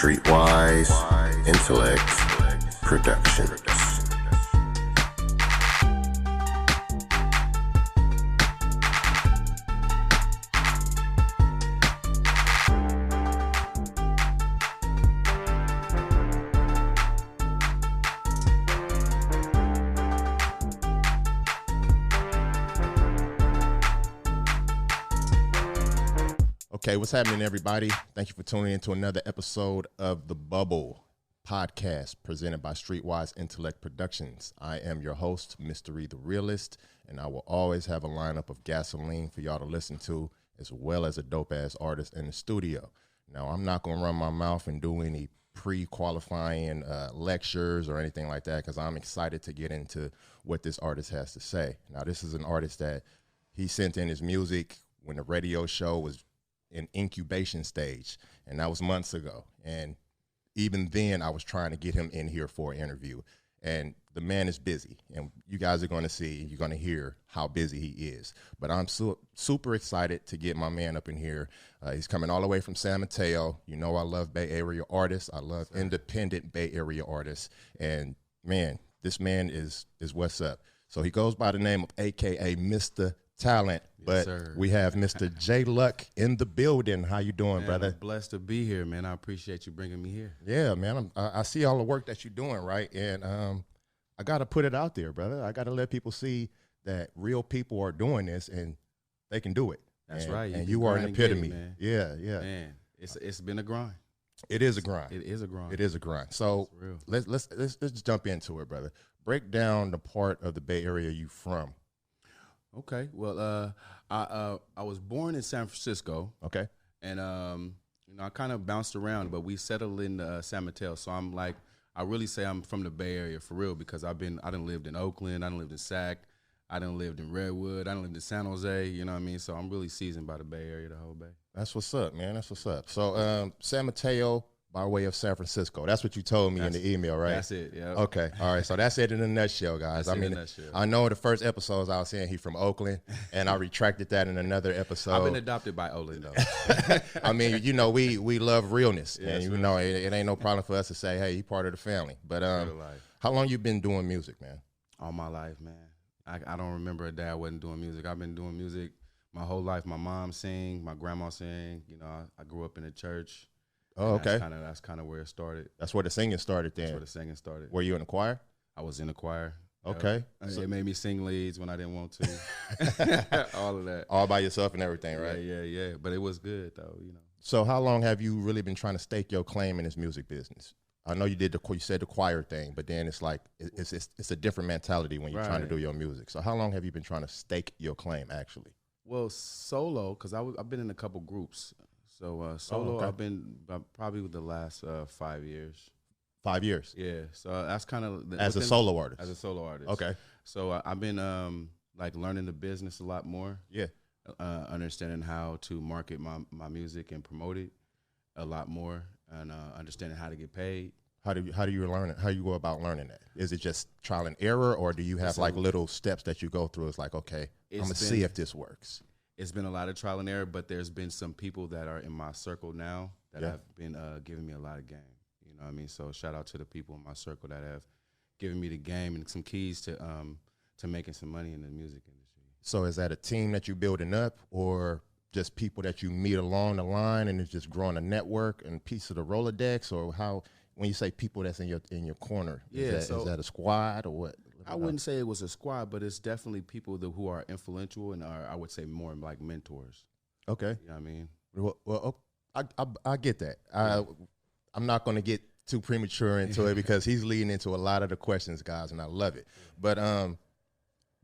Streetwise Intellect Productions. Okay, what's happening, everybody? Thank you for tuning in to another episode of The Bubble podcast presented by Streetwise Intellect Productions. I am your host, MistaRye The Realist, and I will always have a lineup of gasoline for y'all to listen to, as well as a dope-ass artist in the studio. Now, I'm not going to run my mouth and do any pre-qualifying lectures or anything like that, because I'm excited to get into what this artist has to say. Now, this is an artist that he sent in his music when the radio show was in incubation stage, and that was months ago. And even then, I was trying to get him in here for an interview. And the man is busy, and you guys are going to see, you're going to hear how busy he is. But I'm super excited to get my man up in here. He's coming all the way from San Mateo. You know I love Bay Area artists. I love independent Bay Area artists. And man, this man is what's up. So he goes by the name of AKA Mista Talent, but we have Mr. J Luck in the building. How you doing, man, brother? I'm blessed to be here, man. I appreciate you bringing me here. Yeah, man. I see all the work that you're doing, right? And I got to put it out there, brother. I got to let people see that real people are doing this and they can do it. That's right. And you are an epitome. Man. Yeah. Man, it's been a grind. It is a grind. It is a grind. It is a grind. So let's jump into it, brother. Break down the part of the Bay Area you from. Okay. Well, I was born in San Francisco. Okay. And I kind of bounced around, but we settled in San Mateo. So I'm like, I really say I'm from the Bay Area for real, because I done lived in Oakland, I done lived in Sac, I done lived in Redwood, I done lived in San Jose. You know what I mean? So I'm really seasoned by the Bay Area, the whole Bay. That's what's up, man. That's what's up. So San Mateo by way of San Francisco. That's what you told me in the email, right? That's it, yeah. Okay, all right. So that's it in a nutshell, guys. I mean, I know the first episodes I was saying he's from Oakland, and I retracted that in another episode. I've been adopted by Oakland, though. I mean, we love realness, and it ain't no problem for us to say, hey, he's part of the family. But how long you been doing music, man? All my life, man. I don't remember a day I wasn't doing music. I've been doing music my whole life. My mom sang, my grandma sang. You know, I grew up in the church. Oh, okay. That's kind of where it started. That's where the singing started then. That's where the singing started. Were you in the choir? I was in the choir. Okay. So it made me sing leads when I didn't want to. All of that. All by yourself and everything, right? Yeah. But it was good, though, So how long have you really been trying to stake your claim in this music business? I know you said the choir thing, but then it's like it's a different mentality when you're trying to do your music. So how long have you been trying to stake your claim, actually? Well, solo, because I've been in a couple groups. So solo, I've been probably with the last 5 years. 5 years? Yeah. So that's kind of as a solo artist. As a solo artist. Okay. So I've been like learning the business a lot more. Yeah. Understanding how to market my music and promote it a lot more, and understanding how to get paid. How do you learn it? How do you go about learning that? Is it just trial and error, or do you have like little steps that you go through? It's like, okay, I'm gonna see if this works. It's been a lot of trial and error, but there's been some people that are in my circle now that have been giving me a lot of game. You know what I mean? So shout out to the people in my circle that have given me the game and some keys to making some money in the music industry. So is that a team that you're building up, or just people that you meet along the line and it's just growing a network and piece of the Rolodex? Or how, when you say people that's in your corner, is that a squad or what? I wouldn't say it was a squad, but it's definitely people who are influential and are, I would say, more like mentors. Okay. You know what I mean? Well, I get that. I'm not going to get too premature into it because he's leading into a lot of the questions, guys, and I love it. But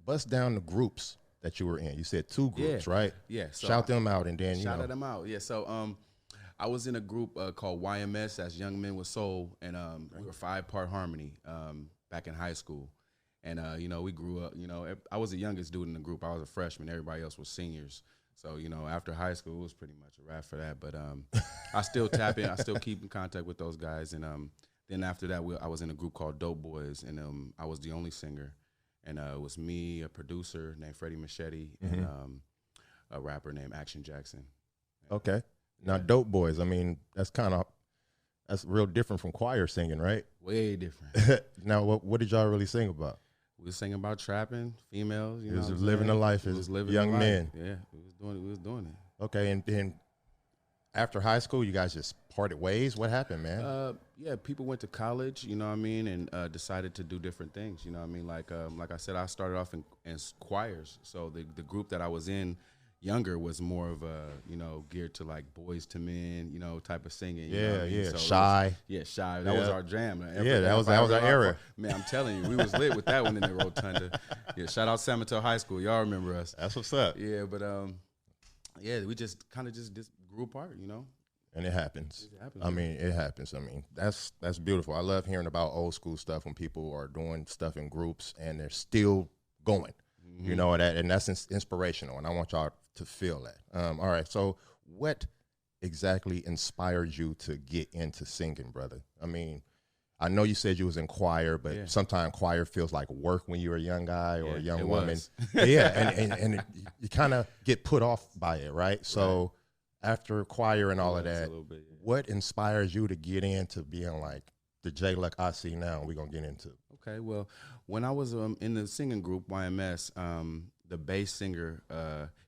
bust down the groups that you were in. You said 2 groups, right? Yeah. So shout them out, and then shout them out. Yeah. So I was in a group called YMS, that's Young Men with Soul, and we were 5-part harmony back in high school. And, we grew up, I was the youngest dude in the group. I was a freshman. Everybody else was seniors. So, after high school, it was pretty much a wrap for that. But I still tap in. I still keep in contact with those guys. And then after that, I was in a group called Dope Boys, and I was the only singer. And it was me, a producer named Freddie Machete, and a rapper named Action Jackson. Okay. Now, Dope Boys, I mean, that's That's real different from choir singing, right? Way different. Now, what did y'all really sing about? We was singing about trapping females. You It know, was what I'm living saying? a life We as was living young a life. men. Yeah, we was doing it. Okay, and then after high school, you guys just parted ways. What happened, man? Yeah, people went to college, you know what I mean, and decided to do different things, you know what I mean. Like I said, I started off in choirs, so the group that I was in younger was more of a, you know, geared to like boys to men, you know, type of singing. You know what I mean? So Shy. Shy. That was our jam. That was our era. Man, I'm telling you, we was lit with that one in the Rotunda. Yeah, shout out San Mateo High School. Y'all remember us? That's what's up. Yeah, but we just kind of just grew apart, you know. And it happens. It happens. I mean, it happens. I mean, that's beautiful. I love hearing about old school stuff when people are doing stuff in groups and they're still going. You know, and that's inspirational, and I want y'all to feel that. All right, so what exactly inspired you to get into singing, brother? I mean, I know you said you was in choir, but sometimes choir feels like work when you're a young guy or a young woman. And you kind of get put off by it, right? So after choir and all of that, what inspires you to get into being like the J-Luck I see now, we're going to get into? Okay, well, when I was in the singing group, YMS, the bass singer,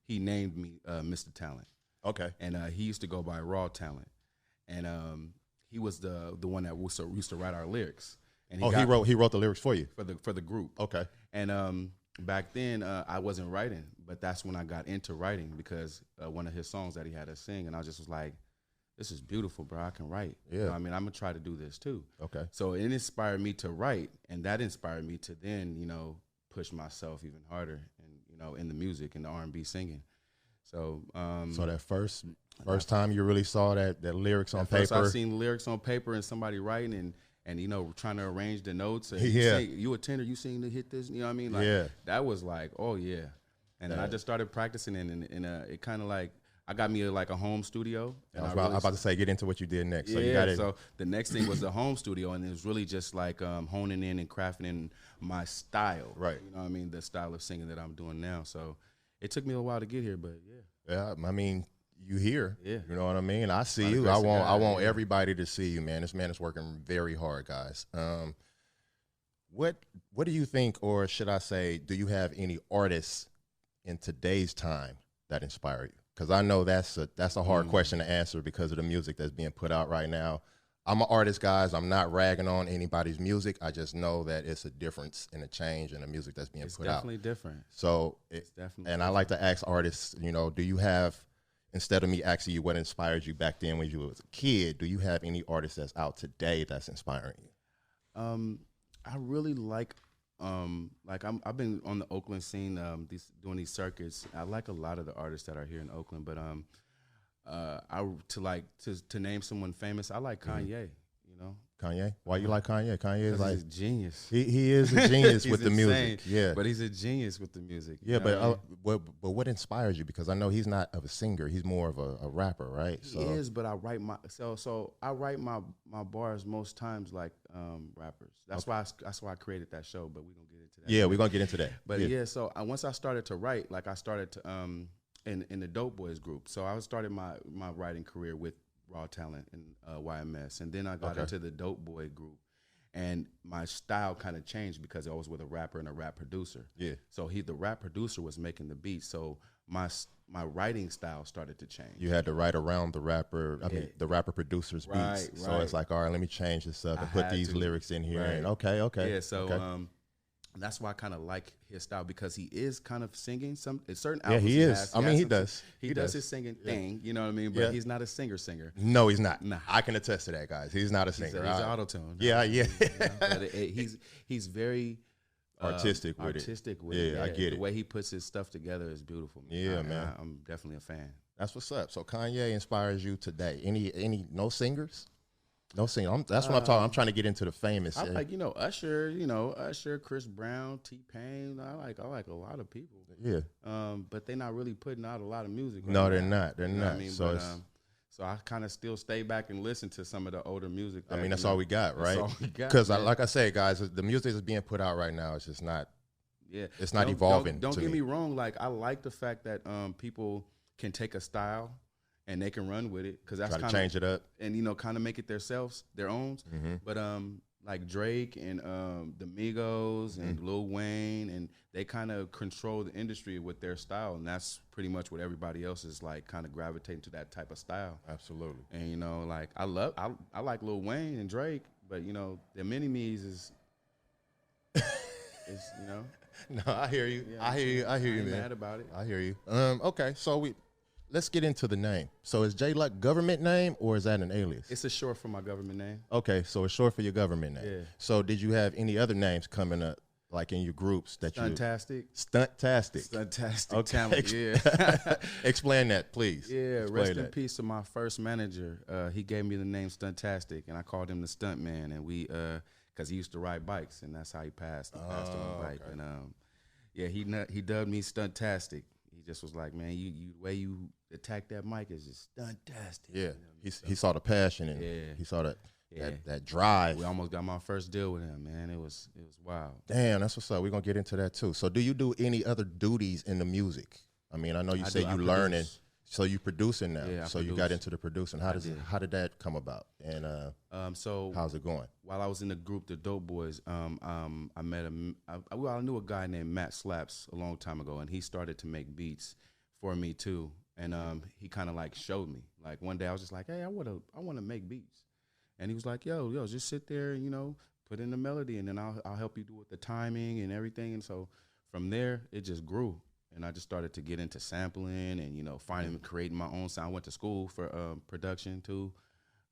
he named me Mista Talent. Okay. And he used to go by Raw Talent. And he was the one that used to write our lyrics. And he wrote the lyrics for you? For the group. Okay. And back then, I wasn't writing, but that's when I got into writing because one of his songs that he had us sing, and I just was like, this is beautiful, bro. I can write. Yeah. You know, I mean, I'm going to try to do this too. Okay. So it inspired me to write, and that inspired me to then, you know, push myself even harder and, you know, in the music and the R&B singing. So so that first time you really saw that lyrics on paper. First I seen lyrics on paper and somebody writing and you know, trying to arrange the notes. And you a tenor, you sing to hit this, you know what I mean? Like, that was like, oh yeah. And then I just started practicing and it kind of like, I got me like a home studio. And I was about to say, get into what you did next. So yeah, you got it. So the next thing was the home studio, and it was really just like honing in and crafting in my style. Right. You know what I mean? The style of singing that I'm doing now. So it took me a while to get here, but yeah. Yeah, I mean, you here. Yeah. You know what I mean? I see you. I want everybody to see you, man. This man is working very hard, guys. What do you think, or should I say, do you have any artists in today's time that inspire you? Because I know that's a hard question to answer because of the music that's being put out right now. I'm an artist, guys. I'm not ragging on anybody's music. I just know that it's a difference and a change in the music that's being put out. It's definitely different. So, I like to ask artists, you know, do you have, instead of me asking you what inspired you back then when you was a kid, do you have any artists that's out today that's inspiring you? I really like I've been on the Oakland scene, doing these circuits. I like a lot of the artists that are here in Oakland, but to name someone famous, I like Kanye. You know, Kanye. Why you like Kanye? Kanye is like he's a genius. He is a genius with the insane, music. Yeah, but he's a genius with the music. Yeah, but what inspires you? Because I know he's not of a singer. He's more of a rapper, right? He is, but I write my bars most times like rappers. That's why I created that show. But we're gonna get into that. Yeah, we're gonna get into that. But so once I started to write, like I started to in the Dope Boys group. So I started my writing career with Raw Talent and YMS, and then I got into the Dope Boy group, and my style kind of changed because I was with a rapper and a rap producer. Yeah. So the rap producer was making the beats, so my writing style started to change. You had to write around the rapper. I mean, the rapper producer's beats. So it's like, all right, let me change this up and put these lyrics in here. And okay. Yeah. So that's why I kind of like his style because he is kind of singing certain albums. Yeah, he is. He does. He does his singing thing. You know what I mean? But he's not a singer. No, he's not. Nah. I can attest to that, guys. He's not a singer. He's auto-tune. Yeah. But he's very artistic with it. Yeah, I get it. The way he puts his stuff together is beautiful. Yeah, man. I'm definitely a fan. That's what's up. So Kanye inspires you today. Any no singers? No singing. That's what I'm talking. I'm trying to get into the famous. I like Usher, Chris Brown, T-Pain. I like a lot of people. Yeah. But they're not really putting out a lot of music. No, they're not. They're not. I mean, so I kind of still stay back and listen to some of the older music. That's all we got, right? That's all we got. Because like I say, guys, the music that's being put out right now is just not. Yeah. It's not evolving. Don't get me wrong. Like I like the fact that people can take a style and they can run with it because that's try to kind of change it up. and kind of make it themselves, their own. But like Drake and the Migos and Lil Wayne, and they kind of control the industry with their style, and that's pretty much what everybody else is like, kind of gravitating to that type of style. Absolutely. And like I like Lil Wayne and Drake, but the mini me's is No, I hear you. Yeah, I hear you, man. Mad about it. I hear you. Okay, so let's get into the name. So is J-Luck government name or is that an alias? It's a short for my government name. Okay, so it's short for your government name. Yeah. So did you have any other names coming up, like in your groups that Stuntastic. Stuntastic Okay. Talent, yeah. Explain that, please. Yeah, Explain rest in that. peace to my first manager. He gave me the name Stuntastic, and I called him the Stunt Man, and we, because he used to ride bikes, and that's how he passed. He passed on a bike, okay. and he dubbed me Stuntastic. He just was like, man, you the way you attack that mic is just Stuntastic. Yeah, he saw the passion and he saw that drive. We almost got my first deal with him, man. It was wild. Damn, that's what's up. We're gonna get into that too. So do you do any other duties in the music? I mean, I know you say you learning, so you producing now. Yeah, so you got into the producing. How did that come about? And so how's it going? While I was in the group, the Dope Boys, I met I knew a guy named Matt Slaps a long time ago, and he started to make beats for me too. And he kind of like showed me. Like one day I was just like, hey, I wanna make beats. And he was like, yo, just sit there and, put in the melody, and then I'll help you do with the timing and everything. And so from there, it just grew. And I just started to get into sampling and, finding and creating my own sound. I went to school for production too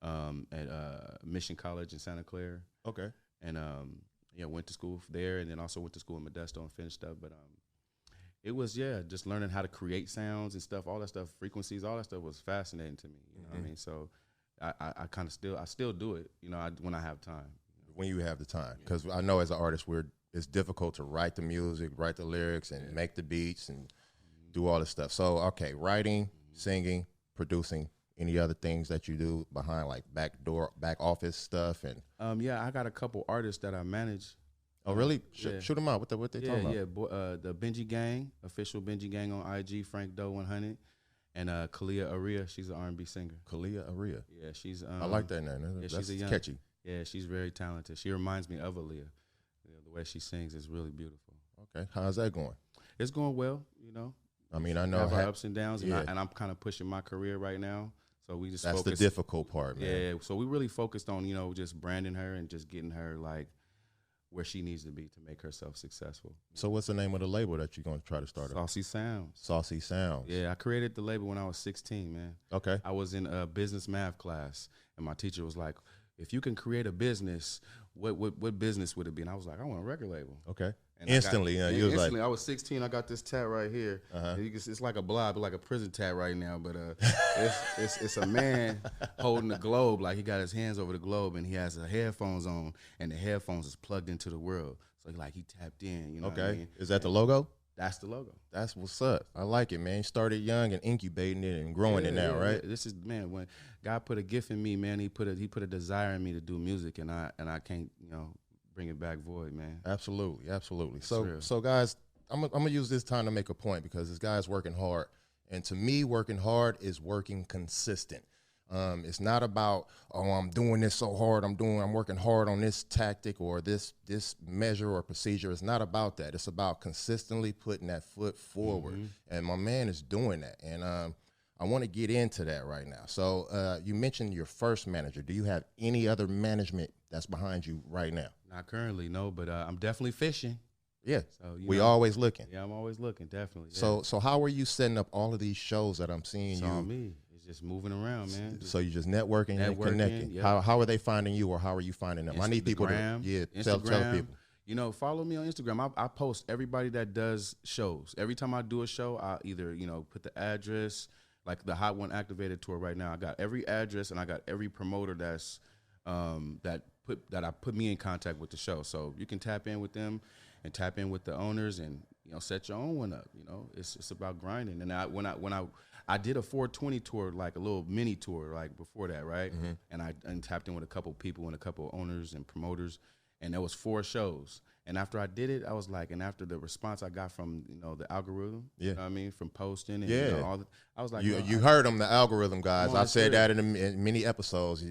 at Mission College in Santa Clara. Okay. And, went to school there, and then also went to school in Modesto and finished up. But it was, just learning how to create sounds and stuff, all that stuff, frequencies, all that stuff was fascinating to me. You know what I mean? So I kind of still do it, when I have time. When you have the time, because I know as an artist, it's difficult to write the music, write the lyrics, and make the beats and do all this stuff. So, okay, writing, singing, producing, any other things that you do behind like back office stuff? And I got a couple artists that I manage. Oh, really? Shoot them out. What they talking about? Yeah, the Benji Gang, official Benji Gang on IG, Frank Doe 100. And Kalia Aria, she's an R&B singer. Kalia Aria. Yeah, she's. I like that name. That's catchy. Yeah, she's very talented. She reminds me of Aaliyah. The way she sings is really beautiful. Okay, how's that going? It's going well. I mean, I know have our ups and downs, yeah. and I'm kind of pushing my career right now. So we just that's the difficult part, man. Yeah, so we really focused on just branding her and just getting her like where she needs to be to make herself successful. So what's the name of the label that you're going to try to start? Saucy Sounds. Saucy Sounds. Yeah, I created the label when I was 16, man. Okay. I was in a business math class, and my teacher was like, if you can create a business, what business would it be? And I was like, I want a record label. Okay. And instantly, I was 16. I got this tat right here. It's like a blob, like a prison tat right now. But it's a man holding the globe, like he got his hands over the globe, and he has the headphones on, and the headphones is plugged into the world. So he tapped in. You know okay. What I mean? Is that the logo? That's the logo. That's what's up. I like it, man. You started young and incubating it and growing it now, right? This is, man, when God put a gift in me, man, he put a desire in me to do music, and I can't, bring it back void, man. Absolutely. So guys, I'm gonna use this time to make a point, because this guy's working hard, and to me, working hard is working consistent. It's not about, I'm doing this so hard, I'm working hard on this tactic or this measure or procedure. It's not about that. It's about consistently putting that foot forward. And my man is doing that. And I want to get into that right now. So you mentioned your first manager. Do you have any other management that's behind you right now? Not currently, no, but I'm definitely fishing. Yeah, always looking. Yeah, I'm always looking, definitely. Yeah. So how are you setting up all of these shows that I'm seeing it's you? on me. It's just moving around, man. So you just networking and connecting. Yep. How are they finding you, or how are you finding them? I need people to tell people. Follow me on Instagram. I post everybody that does shows. Every time I do a show, I either put the address, like the Hot One Activated tour right now. I got every address, and I got every promoter that's that put me in contact with the show. So you can tap in with them and tap in with the owners, and set your own one up. It's about grinding. And when I did a 420 tour, like a little mini tour, like before that, right? And I tapped in with a couple people and a couple owners and promoters, and there was 4 shows. And after I did it, I was like, and after the response I got from, you know, the algorithm, you know what I mean, from posting and you know, all the, I was like, you heard them, the algorithm guys. I've said real. that in many episodes.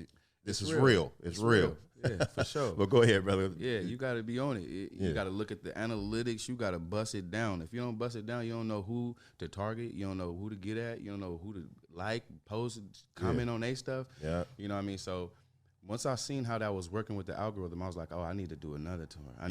This is real. It's real. Yeah, for sure. Well, go ahead, brother. Yeah, you got to be on it. You got to look at the analytics. You got to bust it down. If you don't bust it down, you don't know who to target. You don't know who to get at. You don't know who to like, post, comment on their stuff. Yeah. You know what I mean? So once I seen how that was working with the algorithm, I was like, oh, I need to do another tour. I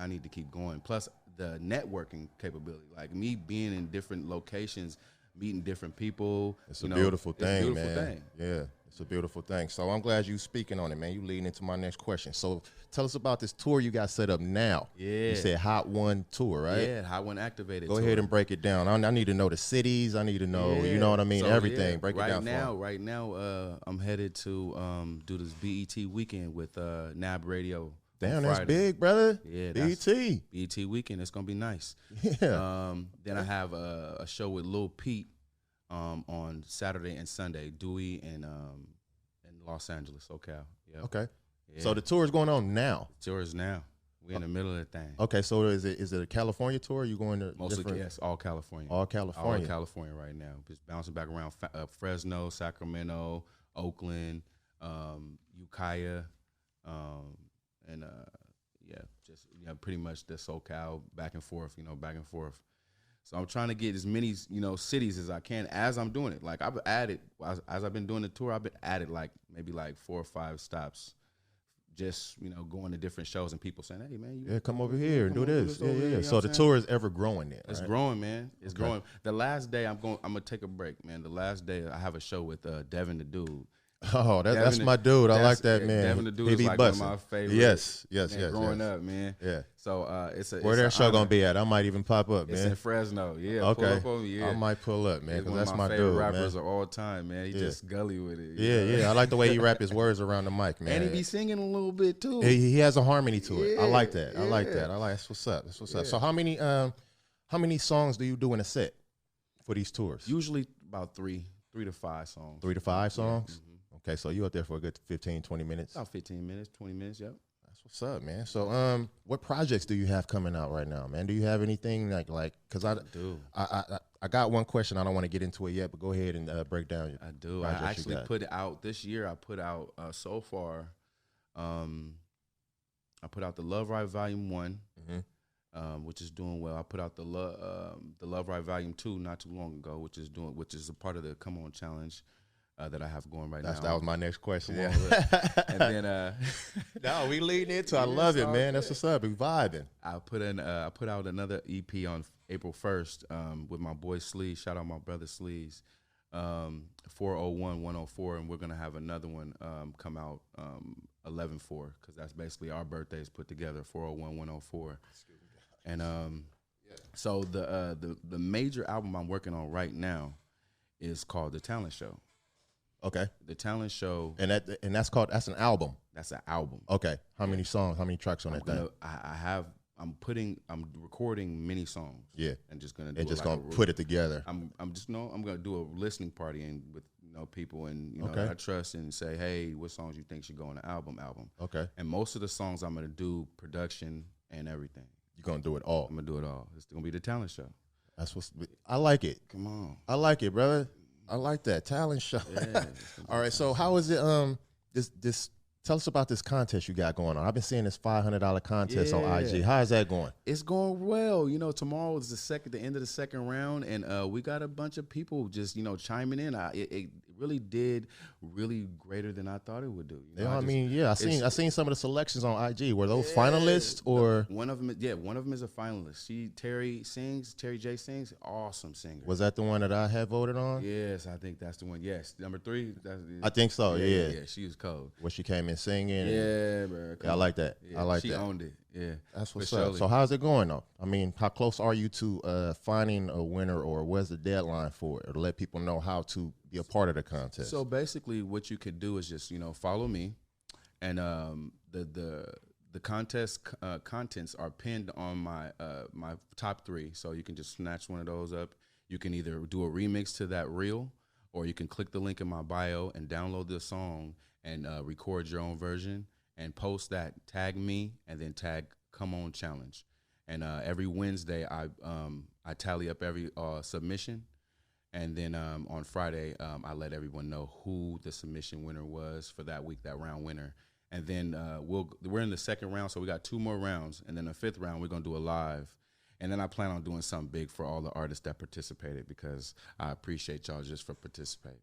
need to keep going. Plus the networking capability, like me being in different locations, meeting different people. It's a beautiful thing, man. Thing. Yeah, it's a beautiful thing. So I'm glad you speaking on it, man. You leading into my next question. So tell us about this tour you got set up now. Yeah. You said Hot One Tour, right? Yeah, Hot One Activated Go tour. ahead and break it down. I need to know the cities. I need to know, you know what I mean, so, everything. Break it down for me. Right now, I'm headed to do this BET weekend with NAB Radio. Damn, that's big, brother. Yeah, BET weekend. It's gonna be nice. Yeah. Then I have a show with Lil Pete on Saturday and Sunday. Dewey and in Los Angeles, SoCal. Yep. Okay. Yeah. So the tour is going on now. The tour is now. We in the middle of the thing. Okay, so is it a California tour? Or you going to Mostly, yes, all California. All California. All California right now. Just bouncing back around Fresno, Sacramento, Oakland, Ukiah, and just pretty much the SoCal back and forth. So I'm trying to get as many cities as I can as I'm doing it. Like I've added as I've been doing the tour, I've been added like maybe like 4 or 5 stops. Just going to different shows and people saying, "Hey man, come over here and do this." Yeah. So the saying? tour is ever growing there. It's right? growing, man. It's growing. The last day I'm gonna take a break, man. The last day I have a show with Devin the Dude. Oh, that's my dude. I like that, man. Devin the Dude is like one of my favorites. Yes. Growing up, man. Yeah. So it's where their show gonna be at? I might even pop up, man. It's in Fresno. Yeah. Okay. Pull up on me, yeah. I might pull up, man, because that's my favorite dude, rappers man. of all time, man. He just gully with it. Yeah. I like the way he rap his words around the mic, man. And he be singing a little bit too. He has a harmony to it. Yeah, I like that. yeah. I like that. That's what's up. That's what's up. So how many songs do you do in a set for these tours? Usually about 3 to 5 songs. 3 to 5 songs? Yeah. Mm-hmm. Okay, so you out there for a good 15, 20 minutes? About 15 minutes, 20 minutes, yep. That's what's up, man. So what projects do you have coming out right now, man? Do you have anything like because I do. I got one question. I don't want to get into it yet, but go ahead and break down. I do. I actually put it out this year. I put out so far. I put out the Love Ride Volume 1, which is doing well. I put out the Love Ride Volume 2 not too long ago, which is a part of the Come On Challenge. That I have going right now. That was my next question. Yeah. And then no, we leading into. I love it, man. That's what's up. We vibing. I put out another EP on April 1st with my boy Sleaze. Shout out my brother Sleaze. 401-104, and we're gonna have another one come out 11/4 because that's basically our birthdays put together. 401-104. And so the major album I'm working on right now is called The Talent Show. Okay. The Talent Show. And that's an album. That's an album. Okay. How many songs? How many tracks on that thing? I'm recording many songs. Yeah. And just gonna put it together. I'm gonna do a listening party and with people and that I trust and say, hey, what songs you think should go on the album? Okay. And most of the songs I'm gonna do production and everything. You're gonna do it all. I'm gonna do it all. It's gonna be The Talent Show. I like it. Come on. I like it, brother. I like that talent show. Yeah, all right, so how is it? This tell us about this contest you got going on. I've been seeing this $500 contest on IG. How is that going? It's going well. Tomorrow is the end of the second round, and we got a bunch of people just chiming in. It really did greater than I thought it would do. I seen some of the selections on IG. Were those finalists or one of them? Yeah, one of them is a finalist. Terry J sings, awesome singer. Was that the one that I had voted on? Yes, I think that's the one. Yes, number 3. I think so. Yeah, she was cold. Where she came in singing. Yeah, bro. I like that. Yeah, I like she that. She owned it. Yeah, that's what's up. So how's it going though? I mean, how close are you to finding a winner, or where's the deadline for it, or to let people know how to be a part of the contest? So basically, what you could do is just follow me, and the contest contents are pinned on my my top 3. So you can just snatch one of those up. You can either do a remix to that reel, or you can click the link in my bio and download the song and record your own version. and post that. Tag me and then tag Come On Challenge. And every Wednesday, I tally up every submission. And then on Friday, I let everyone know who the submission winner was for that week, that round winner. And then we're in the second round, so we got 2 more rounds. And then the 5th round, we're going to do a live. And then I plan on doing something big for all the artists that participated, because I appreciate y'all just for participating.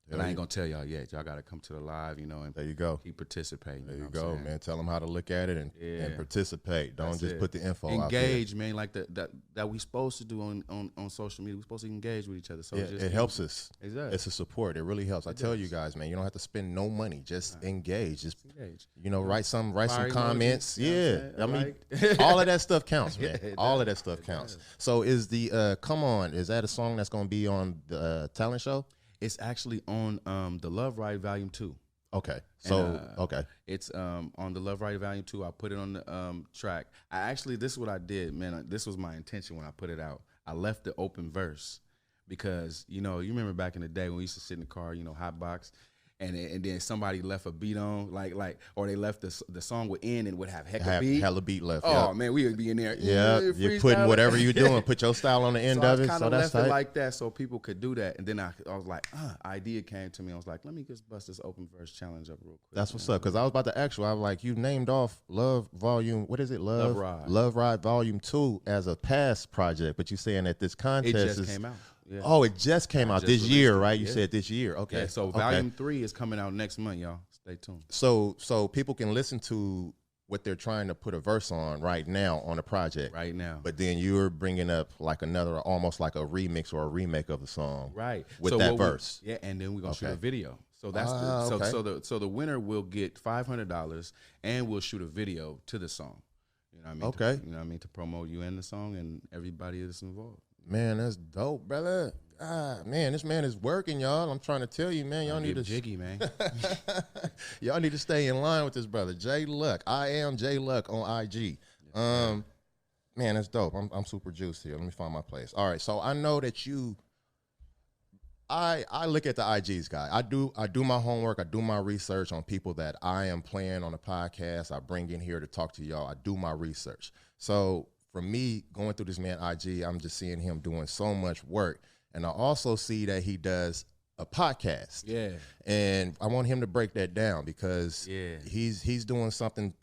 And I ain't going to tell y'all yet. Y'all got to come to the live, and there you go. Keep participating. There you go, man. Tell them how to look at it and participate. Don't just put the info out there. Engage, man, like that we supposed to do on social media. We're supposed to engage with each other. So it helps us. Exactly. It's a support. It really helps. I tell you guys, man, you don't have to spend no money. Just engage. Just engage. Write some comments. Emojis, I mean, all of that stuff counts, man. All of that stuff counts. So is the Come On, is that a song that's going to be on the talent show? It's actually on the Love Ride Volume 2. Okay. So, and, it's on the Love Ride Volume 2. I put it on the track. This is what I did, man. This was my intention when I put it out. I left the open verse because, you remember back in the day when we used to sit in the car, hot box, and then somebody left a beat on, or they left the song would end and would have hella beat left. Oh, man, we would be in there. Yeah, you're putting whatever you're doing, put your style on the end of it. So that's left it like that so people could do that. And then I was like, idea came to me. I was like, let me just bust this open verse challenge up real quick. That's what's up, because I was about to ask you, I was like, you named off Love Volume, what is it? Love Ride Volume 2 as a past project, but you're saying that this contest it just came out. Yeah. Oh, it just came out this year, right? You said this year. Okay. Yeah, so Volume 3 is coming out next month, y'all. Stay tuned. So people can listen to what they're trying to put a verse on right now on the project. Right now. But then you're bringing up like another, almost like a remix or a remake of the song. Right. With that verse. And then we're going to shoot a video. So that's so the winner will get $500 and we'll shoot a video to the song. You know what I mean? Okay. You know what I mean? To promote you and the song and everybody that's involved. Man, that's dope, brother. Man, this man is working, y'all. I'm trying to tell you, man. Y'all need to jiggy, man. Y'all need to stay in line with this brother, J Luck. I am J Luck on IG. Man, that's dope. I'm super juiced here. Let me find my place. All right, so I know that you. I look at the IGs, guy. I do my homework. I do my research on people that I am playing on the podcast. I bring in here to talk to y'all. I do my research. So for me, going through this man IG, I'm just seeing him doing so much work. And I also see that he does a podcast. Yeah. And I want him to break that down because he's doing something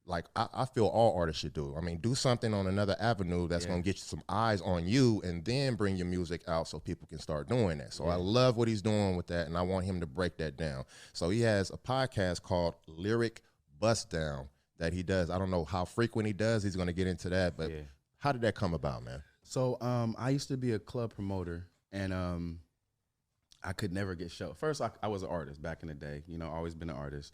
like I feel all artists should do. I mean, do something on another avenue that's going to get you some eyes on you and then bring your music out so people can start doing that. So I love what he's doing with that, and I want him to break that down. So he has a podcast called Lyric Bust Down that he does. I don't know how frequent he does. He's going to get into that, but how did that come about, man? So I used to be a club promoter, and I could never get shows. First, I was an artist back in the day, always been an artist.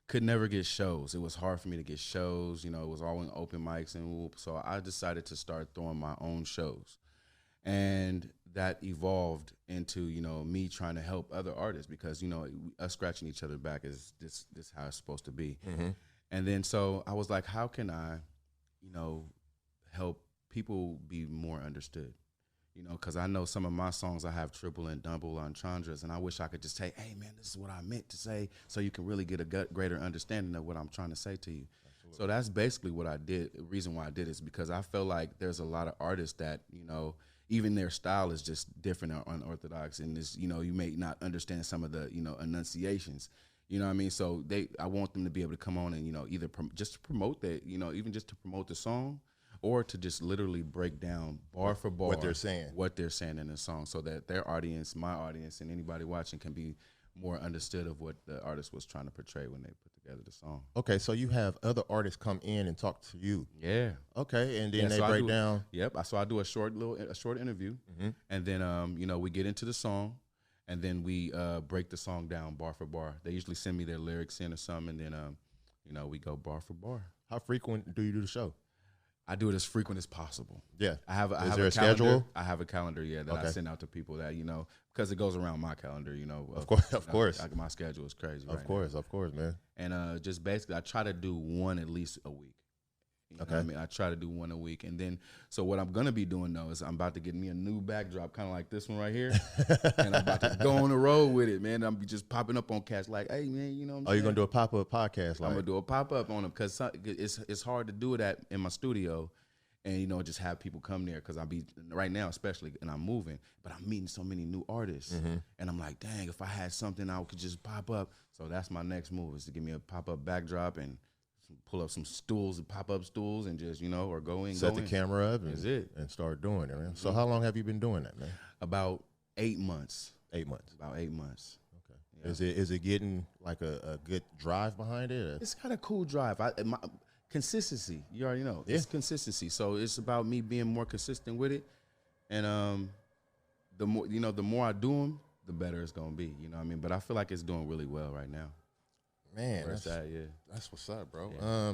Could never get shows. It was hard for me to get shows. It was all in open mics and whoop. So I decided to start throwing my own shows. And that evolved into, me trying to help other artists because, us scratching each other back is this how it's supposed to be. Mm-hmm. And then so I was like, how can I, help people be more understood? Because I know some of my songs I have triple and double entendres, and I wish I could just say, hey, man, this is what I meant to say, so you can really get a greater understanding of what I'm trying to say to you. Absolutely. So that's basically what I did. The reason why I did is because I feel like there's a lot of artists that, even their style is just different or unorthodox, and this, you may not understand some of the, enunciations. You know what I mean? So I want them to be able to come on and, either just to promote that, even just to promote the song, or to just literally break down bar for bar what they're saying in the song, so that their audience, my audience, and anybody watching can be more understood of what the artist was trying to portray when they put together the song. Okay, so you have other artists come in and talk to you. Yeah. Okay, and then they break down. Yep. So I do a short interview, and then we get into the song, and then we break the song down bar for bar. They usually send me their lyrics in or something, and then we go bar for bar. How frequent do you do the show? I do it as frequent as possible. Yeah. Is there a schedule? I have a calendar, that I send out to people that, because it goes around my calendar, Of course. My schedule is crazy. Of course, man. And just basically, I try to do one at least a week. You know what I mean? I try to do one a week. And then, so what I'm going to be doing, though, is I'm about to get me a new backdrop, kind of like this one right here. And I'm about to go on the road with it, man. I'm just popping up on cats like, hey, man, you know what I'm saying? You're going to do a pop-up podcast? I'm going to do a pop-up on them because it's hard to do that in my studio and, you know, just have people come there because right now especially, and I'm moving, but I'm meeting so many new artists. And I'm like, dang, if I had something I could just pop up. So that's my next move is to give me a pop-up backdrop and pull up some stools and pop-up stools and just, you know, or set the camera up and start doing it, man. So how long have you been doing that, man? About 8 months. 8 months. About 8 months. Okay. Yeah. Is it getting like a good drive behind it? It's got a cool drive. Consistency. You already know. It's consistency. So it's about me being more consistent with it. And the more I do them, the better it's gonna be. You know what I mean? But I feel like it's doing really well right now. Man, that's what's up, bro. Yeah.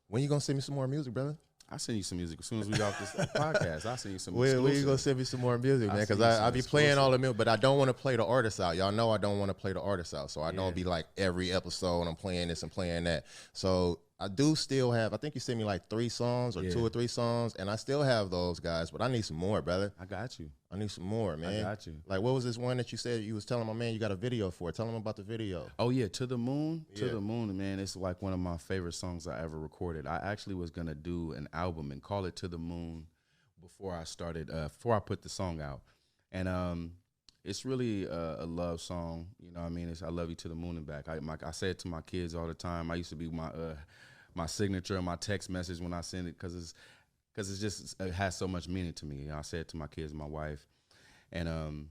When you gonna send me some more music, brother? I'll send you some music as soon as we get off this podcast. I'll send you some music. When you gonna send me some more music, man? Because I be playing all the music, but I don't want to play the artists out. Y'all know I don't want to play the artists out, so I don't be like every episode I'm playing this and playing that. So I do still have, I think you sent me like 3 songs or 2 or 3 songs, and I still have those guys, but I need some more, brother. I got you. I need some more, man. I got you. Like, what was this one that you said you was telling my man you got a video for? Tell him about the video. Oh, yeah, To the Moon. Yeah. To the Moon, man. It's like one of my favorite songs I ever recorded. I actually was going to do an album and call it To the Moon before I put the song out. And it's really a love song. You know what I mean? It's I love you to the moon and back. I say it to my kids all the time. I used to be my signature, my text message when I send it because it has so much meaning to me. You know, I say it to my kids, my wife, and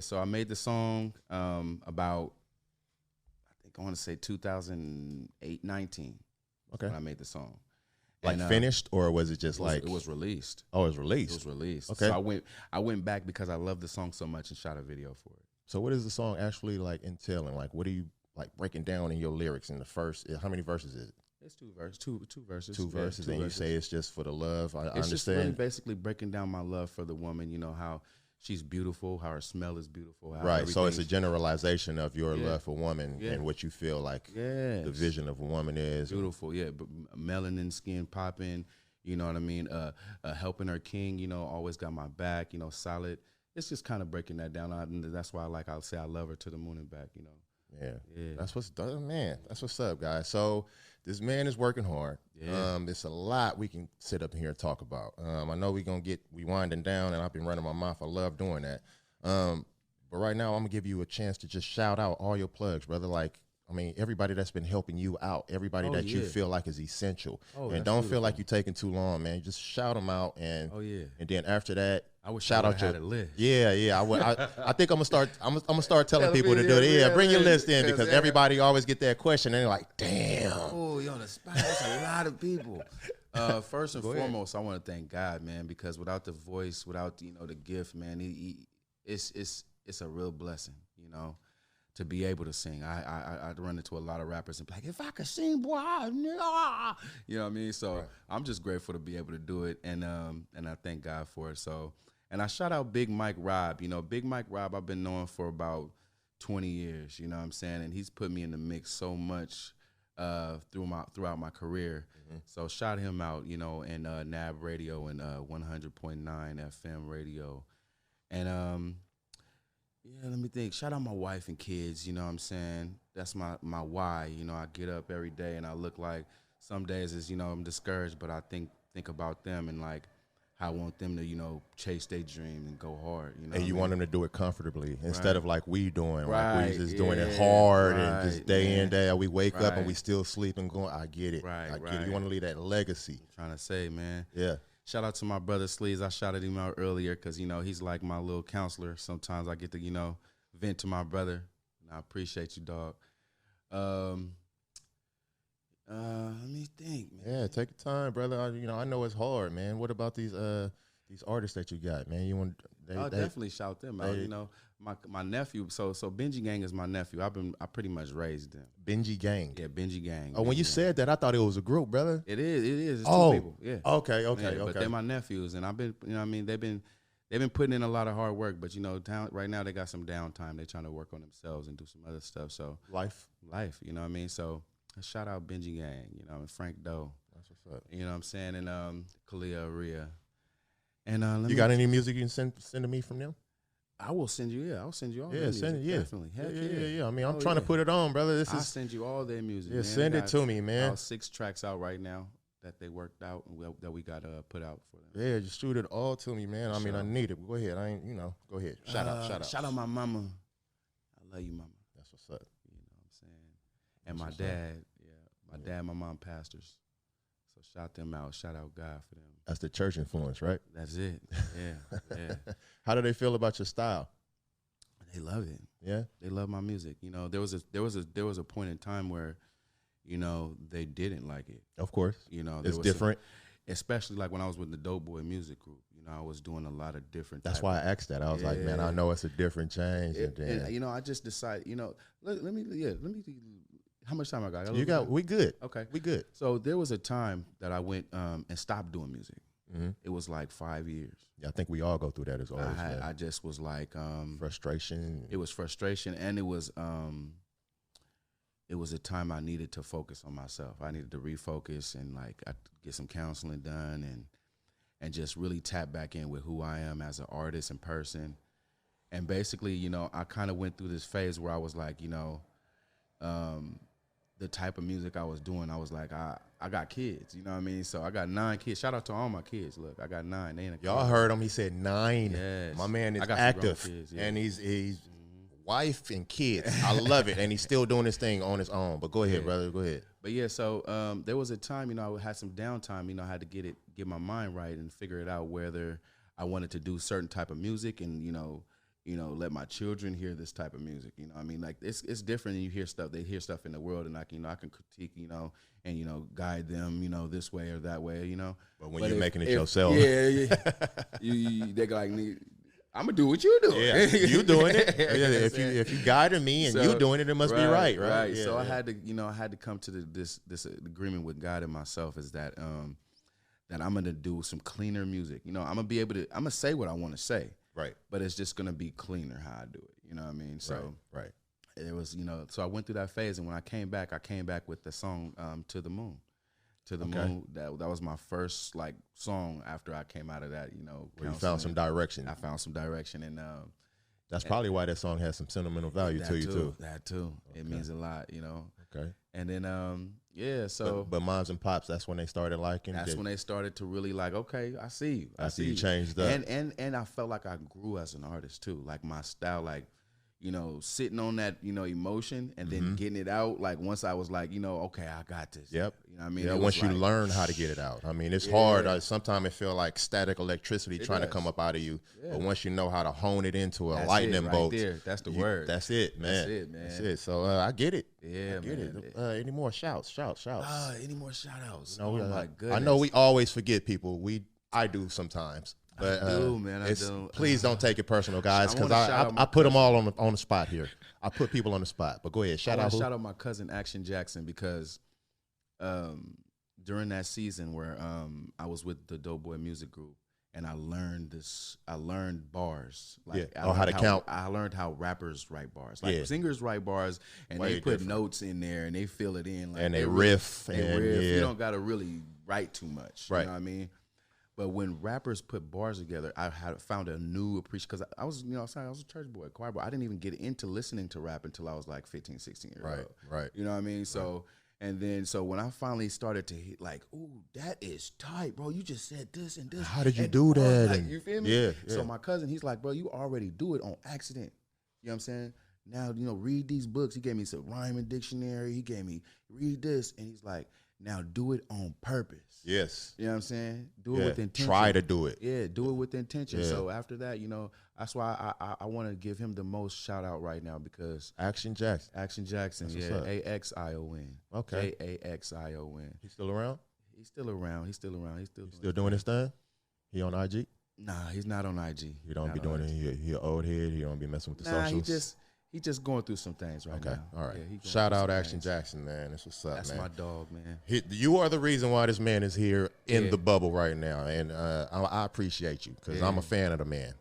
so I made the song about I want to say 2008, 19. Okay, when I made the song. Like finished, or was it just it was released? Oh, it was released. It was released. Okay, so I went back because I love the song so much and shot a video for it. So what is the song actually like entailing? Like, what are you like breaking down in your lyrics in the first? How many verses is it? It's 2 verses. Two verses. 2 verses, and you say it's just for the love. I understand. It's just really basically breaking down my love for the woman. You know how she's beautiful, how her smell is beautiful. Right. So it's a generalization of your love for woman and what you feel like the vision of a woman is. Beautiful. Yeah. But melanin skin popping. You know what I mean? Helping her king. You know, always got my back. You know, solid. It's just kind of breaking that down. And that's why I'll say I love her to the moon and back. You know. Yeah. That's what's done, man. That's what's up, guys. So this man is working hard. Yeah. It's a lot we can sit up here and talk about. I know we winding down, and I've been running my mouth. I love doing that. But right now, I'm gonna give you a chance to just shout out all your plugs, brother. Like, I mean, everybody that's been helping you out, everybody that you feel like is essential, and don't feel like you're taking too long, man. Just shout them out, and and then after that, I would shout out your list. Yeah. I think I'm gonna start telling people to do it. Yeah, bring your list in because everybody always get that question and they're like, damn. Oh, you're on the spot. That's a lot of people. First and foremost, I want to thank God, man, because without the voice, without the gift, man, it's a real blessing, you know. To be able to sing. I run into a lot of rappers and be like, if I could sing, boy, you know what I mean? So I'm just grateful to be able to do it, and I thank God for it. So, and I shout out Big Mike Rob. You know, Big Mike Rob I've been knowing for about 20 years, you know what I'm saying? And he's put me in the mix so much throughout my career. Mm-hmm. So shout him out, you know, and NAB Radio and 100.9 FM radio. And let me think. Shout out my wife and kids, you know what I'm saying? That's my why. You know, I get up every day and I look like some days is, you know, I'm discouraged, but I think about them and like how I want them to, you know, chase their dream and go hard. You know, and you want them to do it comfortably instead of like we doing, like we just doing it hard and just day in, day out. We wake up and we still sleep and going. I get it. I get it. You want to leave that legacy. I'm trying to say, man. Yeah. Shout out to my brother Sleaze. I shouted him out earlier because, you know, he's like my little counselor. Sometimes I get to, you know, vent to my brother. And I appreciate you, dog. Let me think, man. Yeah, take your time, brother. I know it's hard, man. What about these artists that you got, man? You want? I'll definitely shout them out. You know, my nephew. So Benji Gang is my nephew. I pretty much raised them. Benji Gang. Yeah, Benji Gang. Oh, when you said that, I thought it was a group, brother. It is. It's 2 people. Yeah. Okay. But they're my nephews, and I've been, you know, what I mean, they've been putting in a lot of hard work. But you know, right now they got some downtime. They're trying to work on themselves and do some other stuff. So life. You know what I mean? So shout out Benji Gang. You know, and Frank Doe. That's what's up. You know what I'm saying? And Kalia Aria. And you got any music you can send to me from them? I will send you. Yeah, I'll send you all. Yeah, their send it. music, Yeah, definitely. Heck yeah. I mean, I'm trying to put it on, brother. I'll send you all their music. Yeah, man. send it to me, man. 6 tracks out right now that they worked out and that we got put out for them. Yeah, just shoot it all to me, man. I mean, I need it. Go ahead. I ain't, go ahead. Shout out. Shout out my mama. I love you, mama. That's what's up. You know what I'm saying? And my dad. My dad, my mom, pastors. So shout them out. Shout out God for them. That's the church influence, right? That's it. Yeah. How do they feel about your style? They love it. Yeah, they love my music. You know, there was a point in time where, you know, they didn't like it. Of course. You know, it's different. Especially like when I was with the Dope Boy music group. You know, I was doing a lot of different. That's why I asked that. I was like, man, I know it's a different change. And you know, I just decided. You know, let me. How much time I got? We good. Okay, we good. So there was a time that I went and stopped doing music. Mm-hmm. It was like 5 years. Yeah, I think we all go through that as always. I just was like frustration. It was frustration, and it was a time I needed to focus on myself. I needed to refocus and like get some counseling done and just really tap back in with who I am as an artist and person. And basically, you know, I kind of went through this phase where I was like, you know, the type of music I was doing, I was like, I got kids, you know what I mean? So I got 9 kids. Shout out to all my kids. Look, I got 9. They in a Y'all heard him. He said 9. Yes. My man is active, kids, and he's wife and kids. I love it, and he's still doing his thing on his own. But go ahead, brother. Go ahead. But yeah, so there was a time, you know, I had some downtime. You know, I had to get my mind right and figure it out whether I wanted to do certain type of music and you know, let my children hear this type of music. You know, I mean, like it's different. You hear stuff. They hear stuff in the world, and I can critique, and guide them, this way or that way, But when you're making it yourself, yeah, they like, I'm gonna do what you do. Yeah, you doing it. Yeah, if you guiding me and you doing it, it must be right. Right. Yeah, so I had to come to this agreement with God and myself is that that I'm gonna do some cleaner music. I'm gonna say what I want to say. Right. But it's just gonna be cleaner how I do it. You know what I mean? So right. It was, so I went through that phase, and when I came back with the song To the Moon. To the Moon. That was my first song after I came out of that, where you found some direction. I found some direction, and that's probably why that song has some sentimental value to you too. That too. Okay. It means a lot, Okay. And then so but moms and pops, that's when they started liking. That's when they started to really okay, I see you. I see you changed up. And I felt like I grew as an artist too. Like my style, sitting on that, emotion and then getting it out. Like once I was okay, I got this. Yep. You know what I mean? Yeah, once you learn how to get it out. I mean, it's hard. Sometimes it feel like static electricity trying to come up out of you. Yeah. But once you know how to hone it into a lightning bolt. There. That's the word. That's it, man. That's it, man. That's it. So I get it. Yeah, I get it. Any more shouts? Any more shout outs? Oh my goodness. I know we always forget people. I do sometimes. But I do, man. I do. Please don't take it personal, guys, because I put them all on the spot here. I put people on the spot. But go ahead, shout out my cousin Action Jackson because during that season where I was with the Dope Boy Music Group and I learned bars. How to count. I learned how rappers write bars. Singers write bars and they put notes in there and they fill it in. And they riff. You don't got to really write too much. Right. You know what I mean? But when rappers put bars together, I had found a new appreciation because I was, I was a church boy, choir boy. I didn't even get into listening to rap until I was 15, 16 years old. Right. You know what I mean? So, and then, when I finally started to hit ooh, that is tight, bro. You just said this and this. How did you do that? You feel me? Yeah. So my cousin, he's like, bro, you already do it on accident. You know what I'm saying? Now, read these books. He gave me some rhyming dictionary. He gave me, read this. And he's like, now do it on purpose. Yes. You know what I'm saying? Do it with intention. Try to do it. Yeah, do it with intention. Yeah. So after that, that's why I want to give him the most shout out right now because Action Jackson. Yeah, AXION. Okay. AXION. He's still around? He's still around. He's still doing his thing? He on IG? Nah, he's not on IG. He don't be doing it. He an old head. He don't be messing with the socials. He's just going through some things right now. Okay, all right. Yeah, shout out Action Jackson, man. That's what's up, That's man. my dog, man. You are the reason why this man is here in the bubble right now, and I appreciate you because I'm a fan of the man.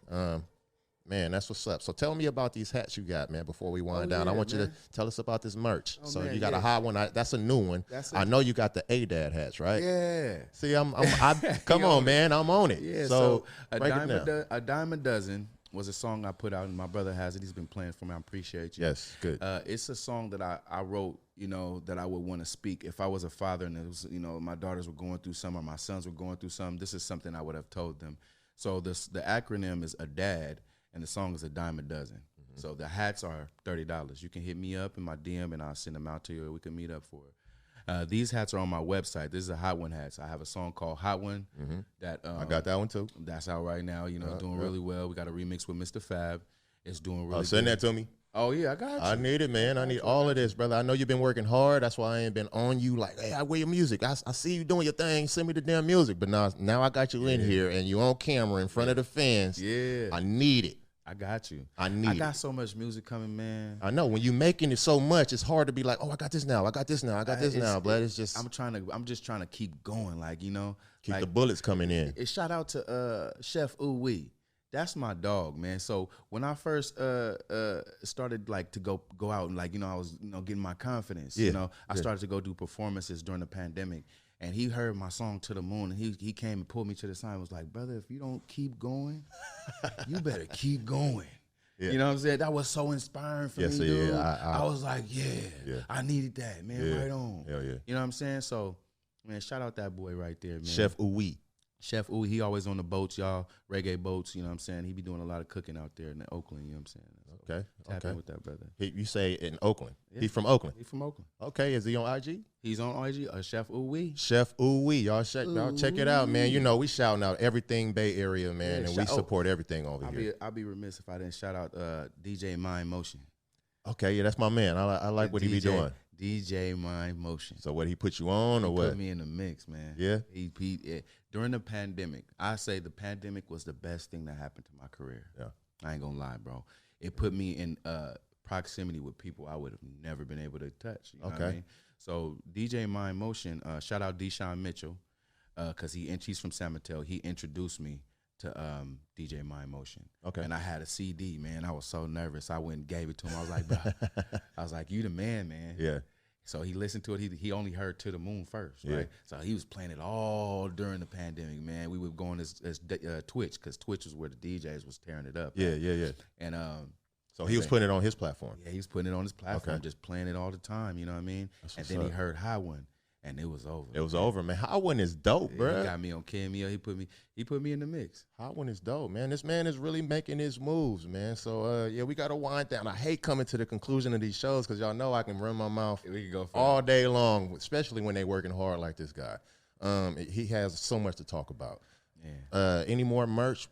Man, that's what's up. So tell me about these hats you got, man, before we wind down. I want you to tell us about this merch. So you got a hot one. That's a new one. I know you got the ADAD hats, right? Yeah. See, come on, man. I'm on it. Yeah, so a dime a dozen was a song I put out, and my brother has it. He's been playing for me. I appreciate you. Yes, good. It's a song that I wrote, that I would want to speak. If I was a father and it was, my daughters were going through something or my sons were going through something, this is something I would have told them. So the acronym is ADAD, and the song is a dime a dozen. Mm-hmm. So the hats are $30. You can hit me up in my DM, and I'll send them out to you, or we can meet up for it. These hats are on my website. This is a Hot One hats. I have a song called Hot One. Mm-hmm. That I got that one too. That's out right now. Doing really well. We got a remix with Mr. Fab. It's doing really. Send good. that to me. Oh yeah, I got you. I need it, man. I need all of this, brother. I know you've been working hard. That's why I ain't been on you like, hey, I wear your music. I see you doing your thing. Send me the damn music. But now I got you in here and you on camera in front of the fans. Yeah, I need it. I got you. I got so much music coming, man. I know when you making it so much, it's hard to be like, oh, I got this now. I got this now. But it's just I'm just trying to keep going, keep the bullets coming in. Shout out to Chef Ooh Wee. That's my dog, man. So when I first started to go out and I was getting my confidence. I started to go do performances during the pandemic, and he heard my song To the Moon, and he came and pulled me to the side and was like, brother, if you don't keep going, you better keep going. Yeah. You know what I'm saying? That was so inspiring for me, dude. I was like, I needed that, man. Right on. Yeah. You know what I'm saying? So, man, shout out that boy right there, man. Chef Uwe. Chef Ooh, he always on the boats, y'all. Reggae boats, you know what I'm saying? He be doing a lot of cooking out there in Oakland, you know what I'm saying? So tap in with that brother. You say in Oakland. Yeah. He's from Oakland. He's from Oakland. Okay, is he on IG? He's on IG, Chef Ooh. Chef Ooh. Y'all check it out, man. We shouting out everything Bay Area, man, and we support everything over here. I'd be remiss if I didn't shout out DJ Mind Motion. Okay, yeah, that's my man. I like what he be doing. DJ Mind Motion. So what, he put you on or what? He put me in the mix, man. Yeah? He during the pandemic, I say the pandemic was the best thing that happened to my career. Yeah. I ain't gonna lie, bro. It put me in proximity with people I would have never been able to touch. You know what I mean? So DJ Mind Motion, shout out Deshaun Mitchell, because he's from San Mateo. He introduced me to DJ Mind Motion. Okay. And I had a CD, man. I was so nervous. I went and gave it to him. I was like, bro, you the man, man. Yeah. So he listened to it. He only heard To the Moon first, right? Yeah. So he was playing it all during the pandemic, man. We were going as Twitch, because Twitch was where the DJs was tearing it up. Yeah. And so he was putting it on his platform. Yeah, he was putting it on his platform, just playing it all the time. You know what I mean? And then he heard High One, and it was over. It was over, man. High One is dope, bro. He got me on Cameo. He put me in the mix. High One is dope, man. This man is really making his moves, man. So we got to wind down. I hate coming to the conclusion of these shows because y'all know I can run my mouth all day long, especially when they working hard like this guy. He has so much to talk about. Yeah. Any more merch?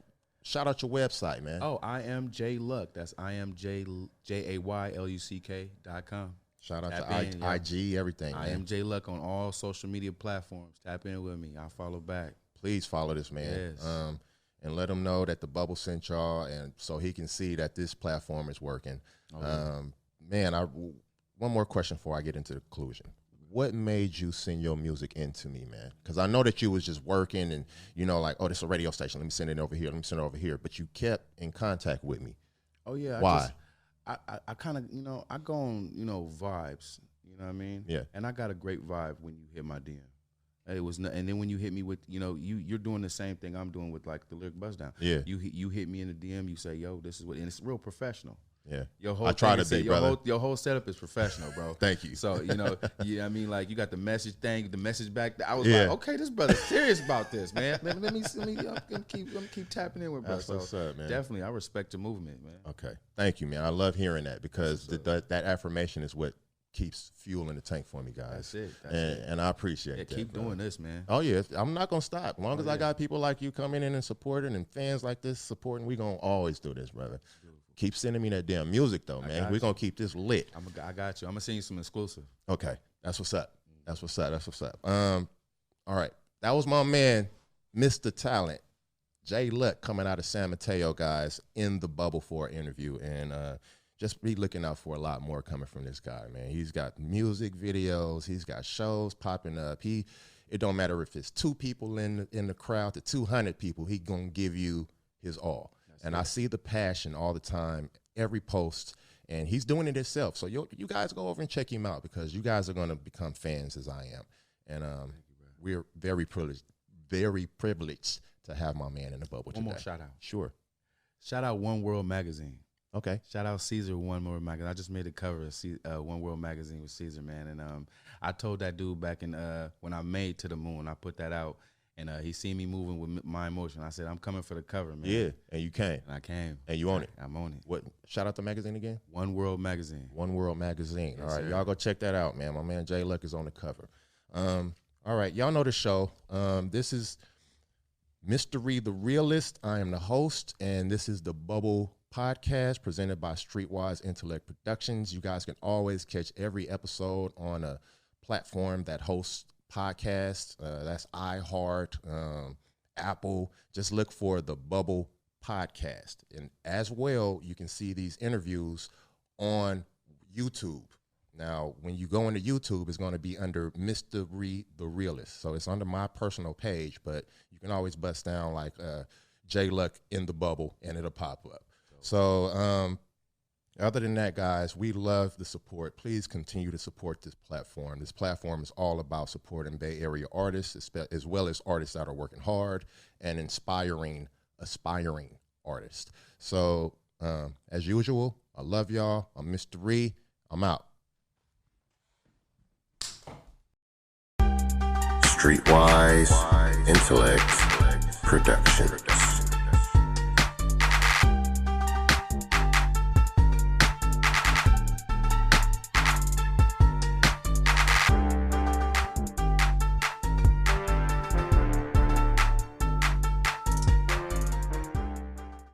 Shout out your website, man. Oh, I am J Luck. That's IamJayluck.com. Shout out to IG, everything. I am J Luck on all social media platforms. Tap in with me. I'll follow back. Please follow this man. Yes. And let him know that the bubble sent y'all, and so he can see that this platform is working. Man, one more question before I get into the conclusion. What made you send your music into me, man? Because I know that you was just working and, oh, this is a radio station. Let me send it over here. Let me send it over here. But you kept in contact with me. Oh, yeah. Why? I kind of, I go on, vibes. You know what I mean? Yeah. And I got a great vibe when you hit my DM. And then when you hit me with, you're doing the same thing I'm doing with the Lyric Buzz Down. Yeah. You hit me in the DM. You say, yo, this is what, and it's real professional. Yeah, I try to be, brother. Your whole setup is professional, bro. Thank you. So, I mean, you got the message thing, the message back. I was like, okay, this brother's serious about this, man. Let me keep tapping in with bro. That's what's up, man. Definitely, I respect your movement, man. Okay, thank you, man. I love hearing that because that affirmation is what keeps fuel in the tank for me, guys. That's it. And I appreciate that. Keep doing this, man. Oh, yeah. I'm not going to stop. As long as I got people like you coming in and supporting and fans like this supporting, we going to always do this, brother. Keep sending me that damn music, though, man. We're going to keep this lit. I got you. I'm going to send you some exclusive. Okay. That's what's up. All right. That was my man, Mista Talent. J Luck coming out of San Mateo, guys, in the bubble for an interview. And just be looking out for a lot more coming from this guy, man. He's got music videos. He's got shows popping up. It don't matter if it's 2 people in the crowd to 200 people. He going to give you his all. And I see the passion all the time, every post, and he's doing it himself. So you guys go over and check him out, because you guys are going to become fans as I am. And we're very privileged to have my man in the bubble today. One more shout out. Sure. Shout out One World Magazine. Okay. Shout out Caesar One World Magazine. I just made the cover of One World Magazine with Caesar, man. And I told that dude back in when I made To the Moon, I put that out, and he seen me moving with my emotion. I said, I'm coming for the cover, man. Yeah, and you came. And I came. And you own it. I'm on it. What? Shout out the magazine again? One World Magazine. One World Magazine. Yes, all right, sir. y'all go check that out, man. My man Jay Luck is on the cover. All right, y'all know the show. This is MistaRye The Realist. I am the host, and this is the Bubble Podcast presented by Streetwise Intellect Productions. You guys can always catch every episode on a platform that hosts podcasts. That's iHeart, Apple. Just look for the Bubble Podcast. And as well, you can see these interviews on YouTube. Now, when you go into YouTube, it's going to be under MistaRye The Realist. So it's under my personal page, but you can always bust down like J Luck in the Bubble, and it'll pop up. So other than that, guys, we love the support. Please continue to support this platform. This platform is all about supporting Bay Area artists, as well as artists that are working hard and inspiring aspiring artists. So as usual, I love y'all. I'm MistaRye. I'm out. Streetwise Intellect Productions.